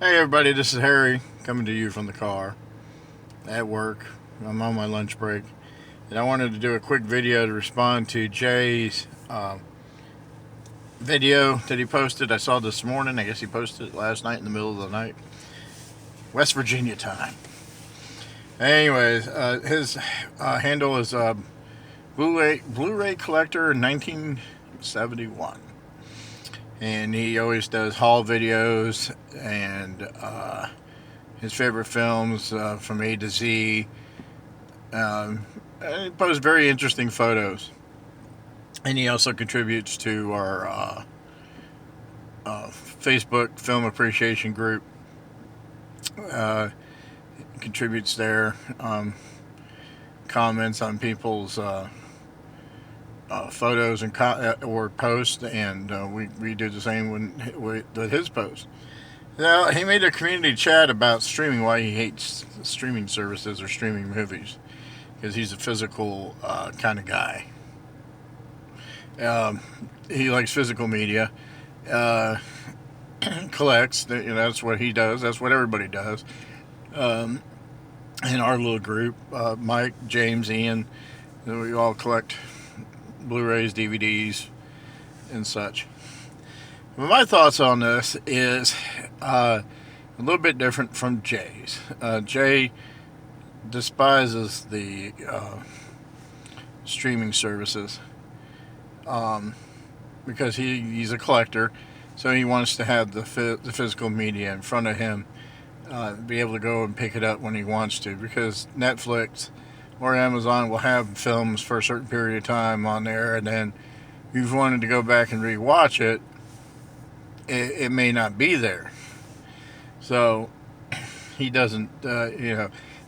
Hey everybody, this is Harry coming to you from the car at work. I'm on my lunch break, and I wanted to do a quick video to respond to Jay's video that he posted. I saw this morning. I guess he posted it last night in the middle of the night, West Virginia time. Anyways, his handle is Blu-ray Collector 1971, and he always does haul videos and his favorite films from A to Z. And he posts very interesting photos. And he also contributes to our Facebook Film Appreciation Group. Uh, contributes there, comments on people's photos and or posts, and we do the same with his posts. Now, he made a community chat about streaming, why he hates streaming services or streaming movies, because he's a physical kind of guy. Um, he likes physical media, uh, collects. That's what he does. That's what everybody does. Um, in our little group, Mike, James, Ian, we all collect Blu-rays, DVDs, and such. But my thoughts on this is a little bit different from Jay's. Jay despises the streaming services um, because he's a collector, so he wants to have the physical media in front of him, be able to go and pick it up when he wants to. Because Netflix or Amazon will have films for a certain period of time on there, and then if you've wanted to go back and rewatch it may not be there. So he doesn't,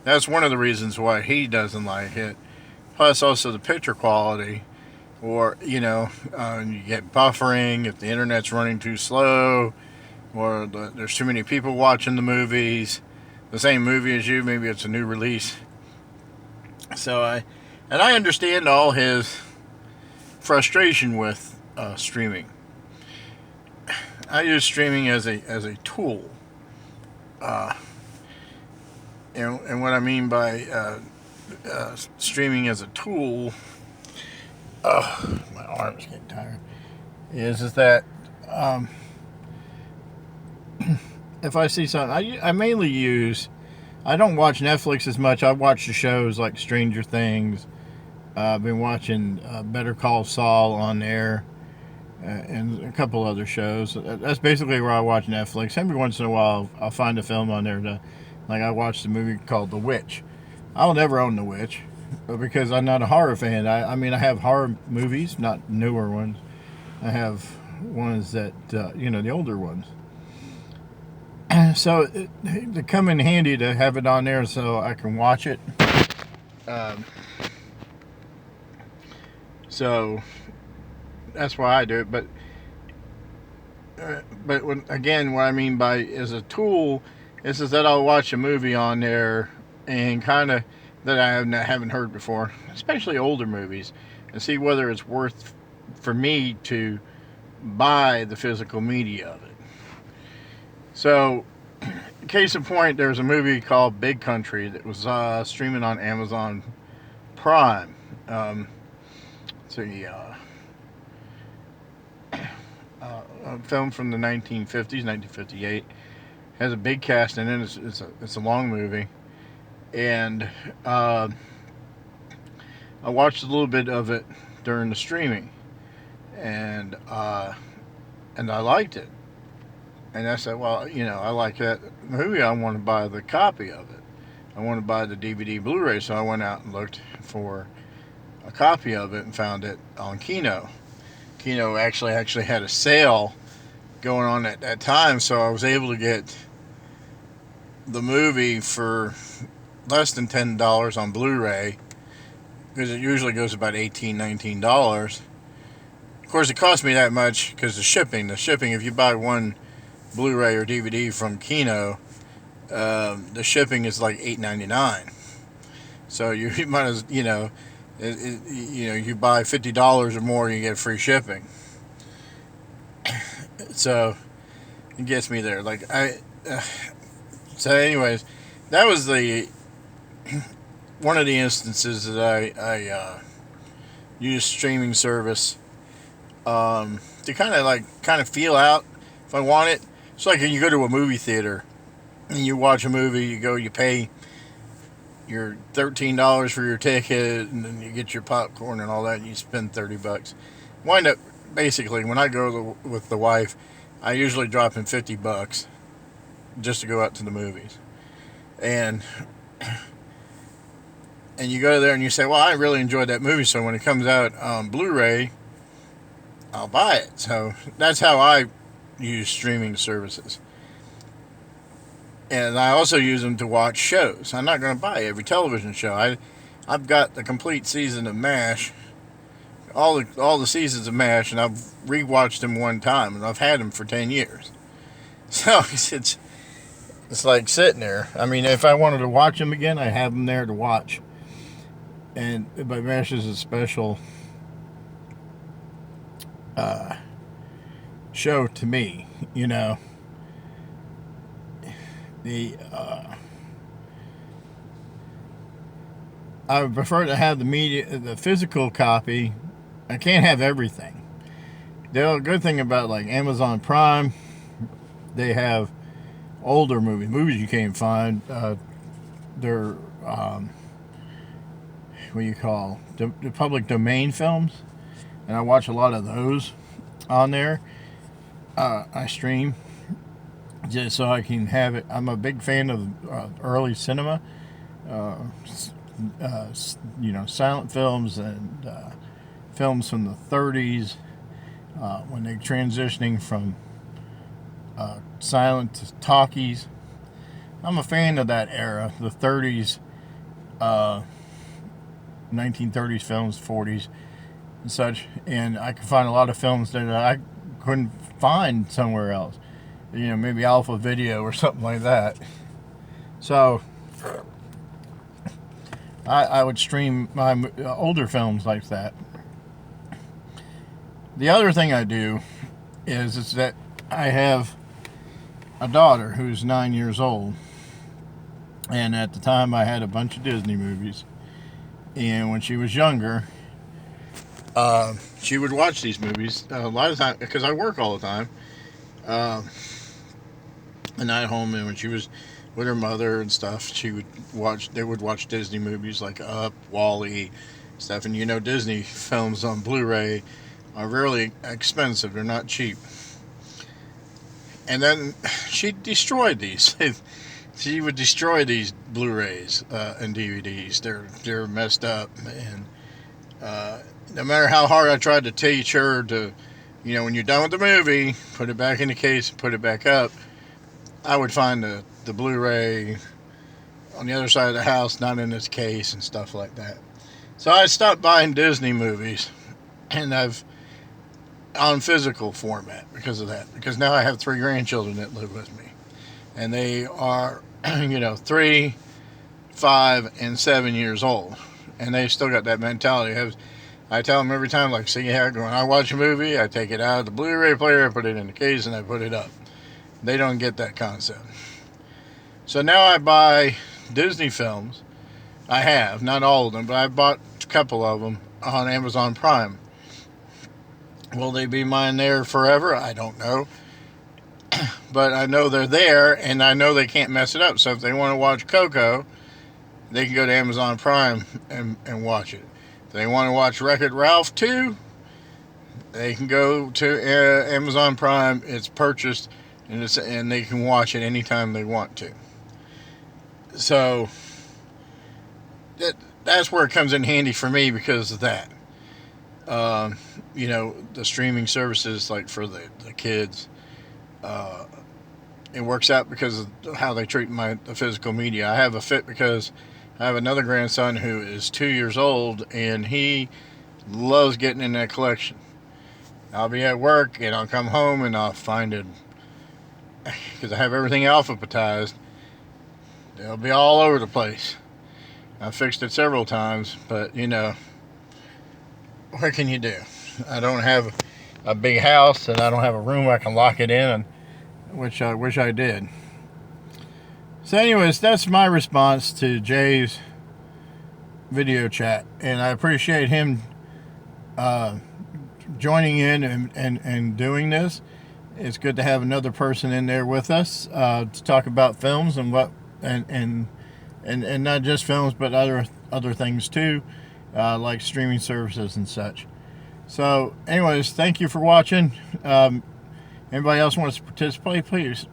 that's one of the reasons why he doesn't like it. Plus, also the picture quality, or you get buffering if the internet's running too slow, or there's too many people watching the movies, the same movie as you. Maybe it's a new release. I understand all his frustration with streaming. I use streaming as a tool, uh, and what I mean by streaming as a tool, my arm's getting tired, is that um, if I see something, I mainly use. I don't watch Netflix as much. I watch the shows like Stranger Things. I've been watching Better Call Saul on there, and a couple other shows. That's basically where I watch Netflix. Every once in a while, I'll find a film on there. Like I watched a movie called The Witch. I'll never own The Witch because I'm not a horror fan. I mean, I have horror movies, not newer ones. I have ones that, the older ones. So they come in handy to have it on there so I can watch it. Um, so that's why I do it. But what I mean by as a tool is that I'll watch a movie on there and kind of that I haven't heard before, especially older movies, and see whether it's worth for me to buy the physical media of it. So, case in point, there's a movie called Big Country that was streaming on Amazon Prime. It's a film from the 1950s, 1958. Has a big cast in it. It's a long movie, and I watched a little bit of it during the streaming, and I liked it. And I said, well, I like that movie. I want to buy the copy of it. I want to buy the DVD Blu-ray. So I went out and looked for a copy of it and found it on Kino. Kino actually had a sale going on at that time, so I was able to get the movie for less than $10 on Blu-ray, because it usually goes about $18, $19. Of course, it cost me that much because the shipping. If you buy one Blu-ray or DVD from Kino, the shipping is like $8.99. So you might as you buy $50 or more, you get free shipping. So it gets me there. Like So, anyways, that was the one of the instances that I use streaming service to kind of feel out if I want it. It's like when you go to a movie theater and you watch a movie, you pay your $13 for your ticket, and then you get your popcorn and all that, and you spend $30. Wind up basically when I go with the wife, I usually drop in $50 just to go out to the movies, and you go there and you say, well, I really enjoyed that movie, so when it comes out on Blu-ray, I'll buy it. So that's how I use streaming services. And I also use them to watch shows. I'm not going to buy every television show. I've got the complete season of MASH, all the seasons of MASH, and I've rewatched them one time, and I've had them for 10 years. So it's like sitting there. I mean, if I wanted to watch them again, I have them there to watch. But MASH is a special show to me. You know, I would prefer to have the physical copy. I can't have everything. The good thing about like Amazon Prime, they have older movies you can't find. They're what you call the public domain films, and I watch a lot of those on there. I stream just so I can have it. I'm a big fan of early cinema, silent films and films from the 30s when they're transitioning from silent to talkies. I'm a fan of that era, the 30s, 1930s films, 40s, and such. And I can find a lot of films that I couldn't find somewhere else. You know, maybe Alpha Video or something like that. So I would stream my older films like that. The other thing I do is that I have a daughter who's 9 years old, and at the time I had a bunch of Disney movies. And when she was younger, she would watch these movies a lot of time because I work all the time. And at home, and when she was with her mother and stuff, they would watch Disney movies like Up, Wall-E, stuff. And you know, Disney films on Blu-ray are really expensive. They're not cheap. And then she destroyed these. She would destroy these Blu-rays and DVDs. They're messed up, and no matter how hard I tried to teach her to, when you're done with the movie, put it back in the case and put it back up, I would find the Blu-ray on the other side of the house, not in its case and stuff like that. So I stopped buying Disney movies, and I've on physical format because of that. Because now I have 3 grandchildren that live with me, and they are 3, 5, and 7 years old, and they still got that mentality. I tell them every time, like, see how when I watch a movie, I take it out of the Blu-ray player, I put it in the case, and I put it up. They don't get that concept. So now I buy Disney films. I have, not all of them, but I bought a couple of them on Amazon Prime. Will they be mine there forever? I don't know. But I know they're there, and I know they can't mess it up. So if they want to watch Coco, they can go to Amazon Prime and watch it. If they want to watch Wreck-It Ralph 2, they can go to Amazon Prime. It's purchased, and they can watch it anytime they want to. So that's where it comes in handy for me because of that. The streaming services, like for the kids, it works out because of how they treat the physical media. I have a fit because I have another grandson who is 2 years old, and he loves getting in that collection. I'll be at work, and I'll come home, and I'll find it, because I have everything alphabetized. They'll be all over the place. I've fixed it several times, but, what can you do? I don't have a big house, and I don't have a room I can lock it in, which I wish I did. So anyways, that's my response to Jay's video chat, and I appreciate him joining in and doing this. It's good to have another person in there with us to talk about films and what and not just films, but other things too, like streaming services and such. So anyways, thank you for watching. Anybody else wants to participate, please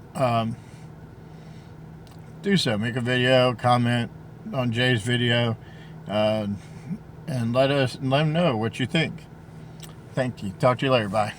do so. Make a video, comment on Jay's video, and let them know what you think. Thank you. Talk to you later. Bye.